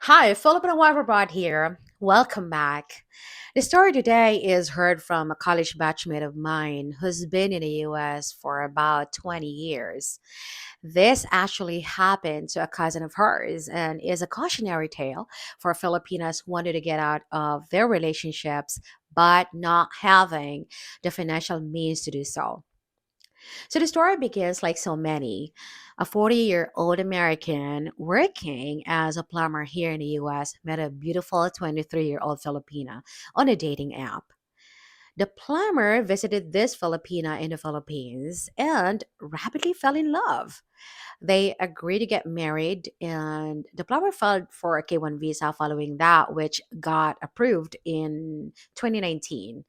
Hi, Filipina Wife here. Welcome back. The story today is heard from a college batchmate of mine who's been in the US for about 20 years. This actually happened to a cousin of hers and is a cautionary tale for Filipinas who wanted to get out of their relationships but not having the financial means to do so. So the story begins like so many. A 40-year-old American working as a plumber here in the US met a beautiful 23-year-old Filipina on a dating app. The plumber visited this Filipina in the Philippines and rapidly fell in love. They agreed to get married, and the plumber filed for a K1 visa following that, which got approved in 2019.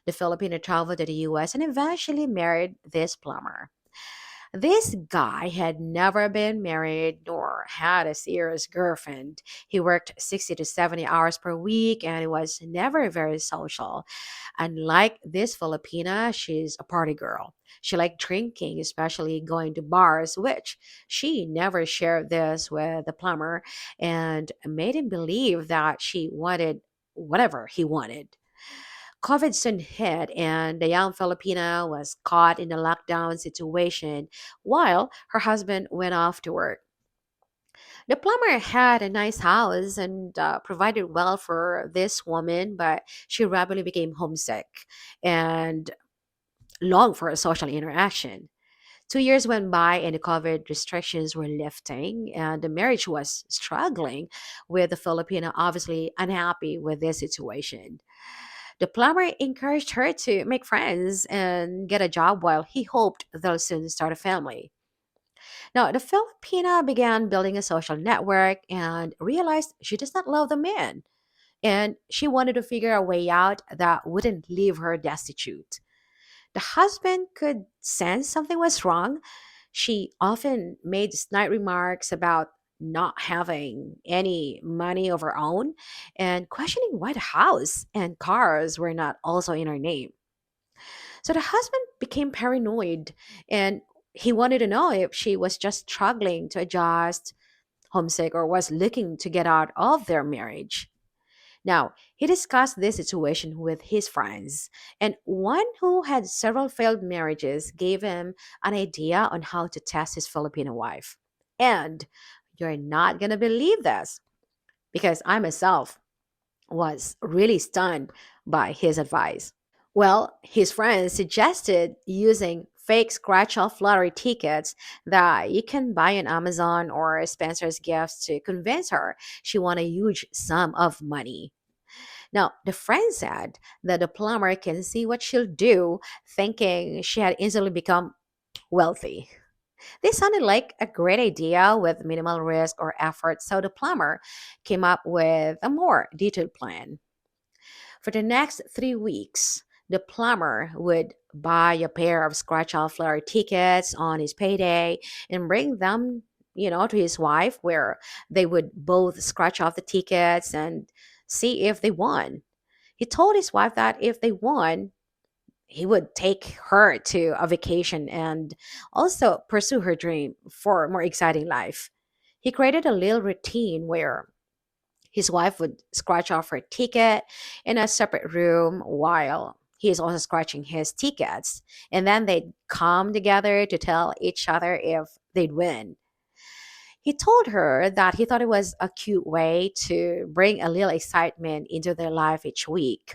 The Filipino traveled to the US and eventually married this plumber. This guy had never been married nor had a serious girlfriend. He worked 60 to 70 hours per week and he was never very social. Unlike this Filipina, she's a party girl. She liked drinking, especially going to bars, which she never shared this with the plumber and made him believe that she wanted whatever he wanted. COVID soon hit, and the young Filipina was caught in a lockdown situation while her husband went off to work. The plumber had a nice house and provided well for this woman, but she rapidly became homesick and longed for a social interaction. 2 years went by and the COVID restrictions were lifting, and the marriage was struggling, with the Filipino obviously unhappy with this situation. The plumber encouraged her to make friends and get a job while he hoped they'll soon start a family. Now, the Filipina began building a social network and realized she does not love the man. And she wanted to figure a way out that wouldn't leave her destitute. The husband could sense something was wrong. She often made snide remarks about not having any money of her own and questioning why the house and cars were not also in her name. So the husband became paranoid and he wanted to know if she was just struggling to adjust, homesick, or was looking to get out of their marriage. Now, he discussed this situation with his friends, and one who had several failed marriages gave him an idea on how to test his Filipino wife. And you're not going to believe this because I myself was really stunned by his advice. Well, his friends suggested using fake scratch off lottery tickets that you can buy on Amazon or Spencer's Gifts to convince her she won a huge sum of money. Now, the friend said that the plumber can see what she'll do, thinking she had instantly become wealthy. This sounded like a great idea with minimal risk or effort, so the plumber came up with a more detailed plan. For the next 3 weeks, the plumber would buy a pair of scratch off lottery tickets on his payday and bring them, to his wife, where they would both scratch off the tickets and see if they won. He told his wife that if they won, he would take her to a vacation and also pursue her dream for a more exciting life. He created a little routine where his wife would scratch off her ticket in a separate room while he is also scratching his tickets. And then they'd come together to tell each other if they'd win. He told her that he thought it was a cute way to bring a little excitement into their life each week.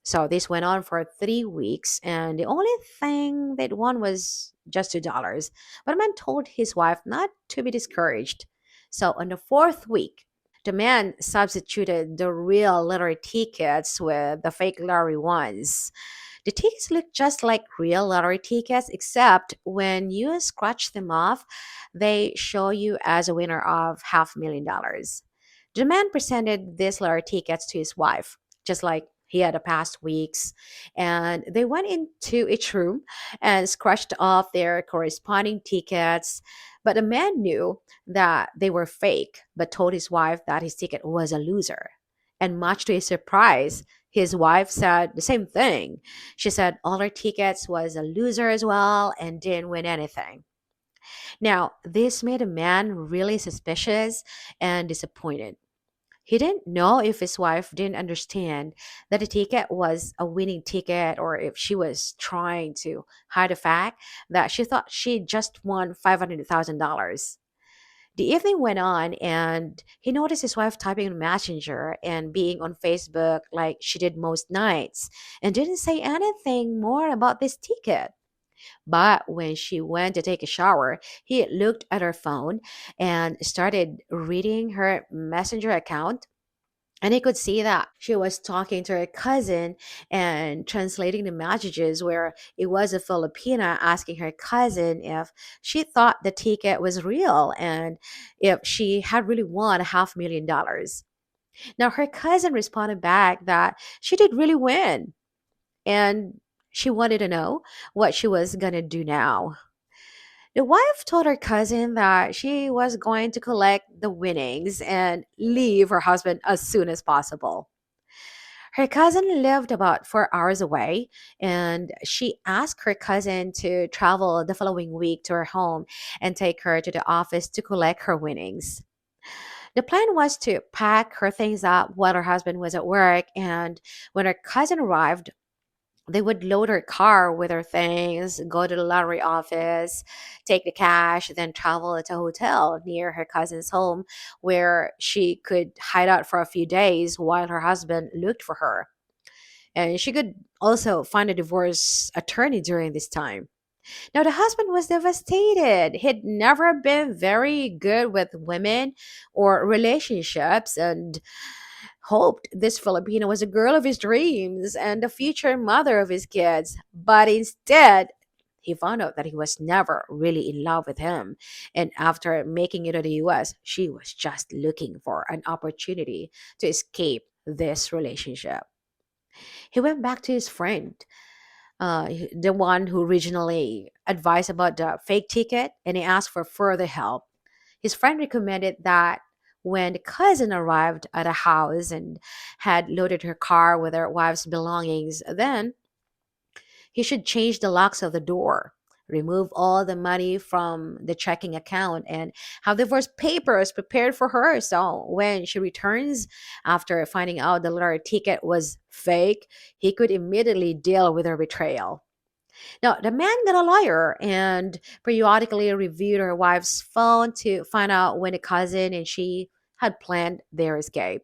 So this went on for 3 weeks, and the only thing they'd won was just $2. But the man told his wife not to be discouraged. So on the fourth week, the man substituted the real lottery tickets with the fake lottery ones. The tickets look just like real lottery tickets, except when you scratch them off, they show you as a winner of $500,000. The man presented these lottery tickets to his wife, just like he had the past weeks, and they went into each room and scratched off their corresponding tickets. But the man knew that they were fake, but told his wife that his ticket was a loser. And much to his surprise, his wife said the same thing. She said all her tickets was a loser as well and didn't win anything. Now, this made the man really suspicious and disappointed. He didn't know if his wife didn't understand that the ticket was a winning ticket or if she was trying to hide the fact that she thought she just won $500,000. The evening went on, and he noticed his wife typing on Messenger and being on Facebook like she did most nights, and didn't say anything more about this ticket. But when she went to take a shower, he looked at her phone and started reading her Messenger account. And he could see that she was talking to her cousin and translating the messages where it was a Filipina asking her cousin if she thought the ticket was real and if she had really won $500,000. Now, her cousin responded back that she did really win and she wanted to know what she was going to do now. The wife told her cousin that she was going to collect the winnings and leave her husband as soon as possible. Her cousin lived about 4 hours away, and she asked her cousin to travel the following week to her home and take her to the office to collect her winnings. The plan was to pack her things up while her husband was at work, and when her cousin arrived, they would load her car with her things, go to the lottery office, take the cash, then travel to a hotel near her cousin's home where she could hide out for a few days while her husband looked for her. And she could also find a divorce attorney during this time. Now, the husband was devastated. He'd never been very good with women or relationships and hoped this Filipina was a girl of his dreams and the future mother of his kids. But instead, he found out that he was never really in love with him. And after making it to the US, she was just looking for an opportunity to escape this relationship. He went back to his friend, the one who originally advised about the fake ticket, and he asked for further help. His friend recommended that when the cousin arrived at a house and had loaded her car with her wife's belongings, then he should change the locks of the door, remove all the money from the checking account, and have divorce papers prepared for her. So when she returns after finding out the lottery ticket was fake, he could immediately deal with her betrayal. Now, the man got a lawyer and periodically reviewed her wife's phone to find out when the cousin and she had planned their escape.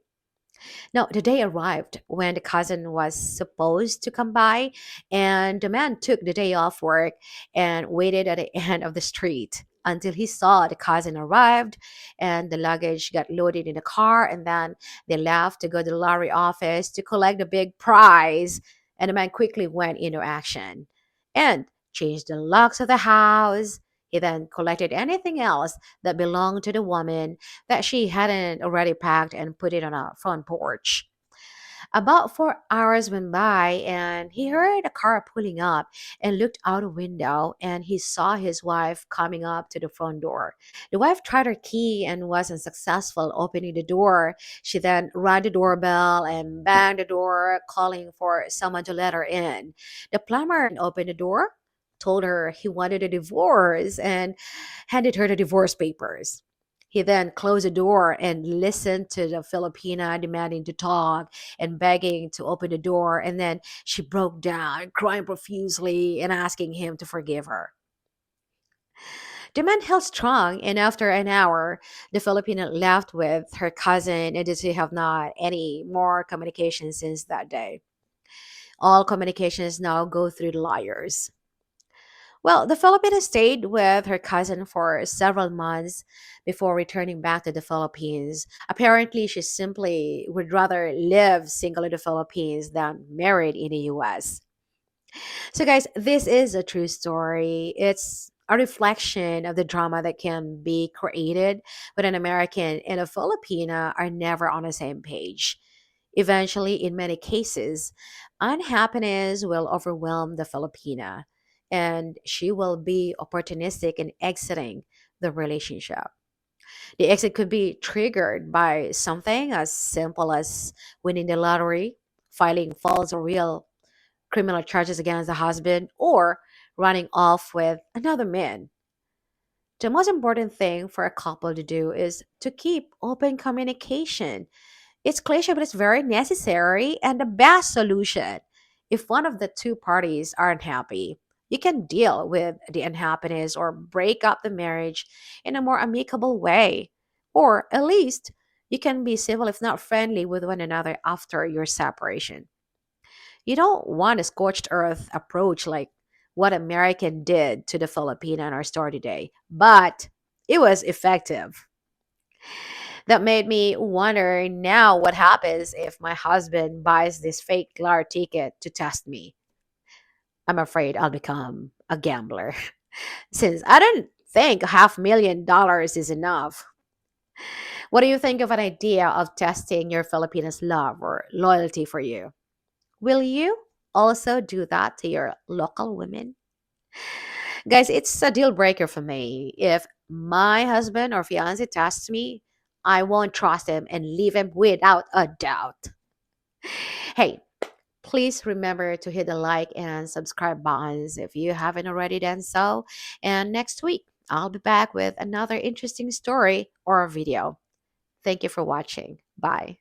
Now, the day arrived when the cousin was supposed to come by, and the man took the day off work and waited at the end of the street until he saw the cousin arrived and the luggage got loaded in the car, and then they left to go to the lottery office to collect the big prize. And the man quickly went into action and changed the locks of the house. He then collected anything else that belonged to the woman that she hadn't already packed and put it on a front porch. About 4 hours went by and he heard a car pulling up and looked out a window and he saw his wife coming up to the front door. The wife tried her key and wasn't successful opening the door. She then rang the doorbell and banged the door, calling for someone to let her in. The plumber opened the door, told her he wanted a divorce, and handed her the divorce papers. He then closed the door and listened to the Filipina demanding to talk and begging to open the door. And then she broke down, crying profusely and asking him to forgive her. The man held strong, and after an hour, the Filipina left with her cousin, and they have not any more communication since that day. All communications now go through the lawyers. Well, the Filipina stayed with her cousin for several months before returning back to the Philippines. Apparently, she simply would rather live single in the Philippines than married in the US. So, guys, this is a true story. It's a reflection of the drama that can be created when an American and a Filipina are never on the same page. Eventually, in many cases, unhappiness will overwhelm the Filipina and she will be opportunistic in exiting the relationship. The exit could be triggered by something as simple as winning the lottery, filing false or real criminal charges against the husband, or running off with another man. The most important thing for a couple to do is to keep open communication It's cliche, but it's very necessary and the best solution. If one of the two parties aren't happy, you can deal with the unhappiness or break up the marriage in a more amicable way. Or at least you can be civil, if not friendly, with one another after your separation. You don't want a scorched earth approach like what American did to the Filipina in our story today, but it was effective. That made me wonder now what happens if my husband buys this fake lottery ticket to test me. I'm afraid I'll become a gambler since I don't think $500,000 is enough. What do you think of an idea of testing your Filipinos love or loyalty for you? Will you also do that to your local women? Guys, it's a deal breaker for me. If my husband or fiance tests me, I won't trust him and leave him without a doubt. Hey, please remember to hit the like and subscribe buttons if you haven't already done so. And next week, I'll be back with another interesting story or video. Thank you for watching. Bye.